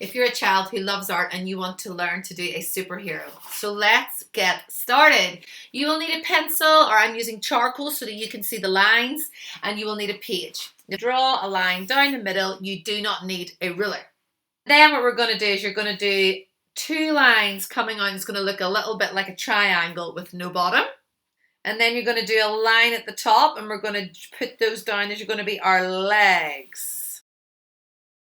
if you're a child who loves art and you want to learn to do a superhero. So let's get started. You will need a pencil, or I'm using charcoal so that you can see the lines, and you will need a page. Draw a line down the middle. You do not need a ruler. Then what we're going to do is you're going to do two lines coming out. It's going to look a little bit like a triangle with no bottom. And then you're going to do a line at the top, and we're going to put those down as you're going to be our legs.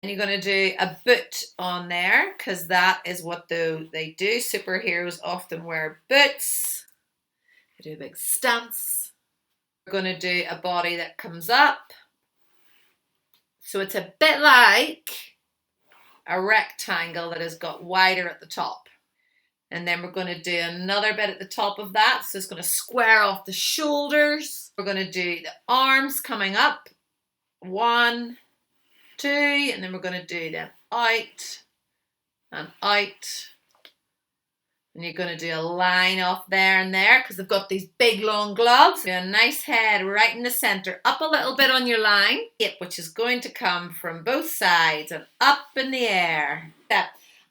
And you're going to do a boot on there, because that is what they do. Superheroes often wear boots. They do big stunts. We're going to do a body that comes up. So it's a bit like a rectangle that has got wider at the top. And then we're going to do another bit at the top of that. So it's going to square off the shoulders. We're going to do the arms coming up. 1, 2, and then we're going to do them out and out. And you're going to do a line off there and there because they've got these big long gloves. Do a nice head right in the center, up a little bit on your line, which is going to come from both sides and up in the air.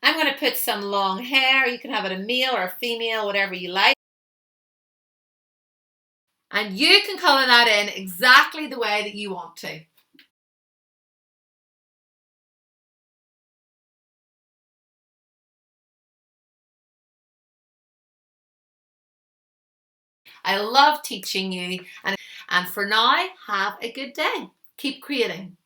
I'm going to put some long hair. You can have it a male or a female, whatever you like. And you can colour that in exactly the way that you want to. I love teaching you, and for now, have a good day. Keep creating.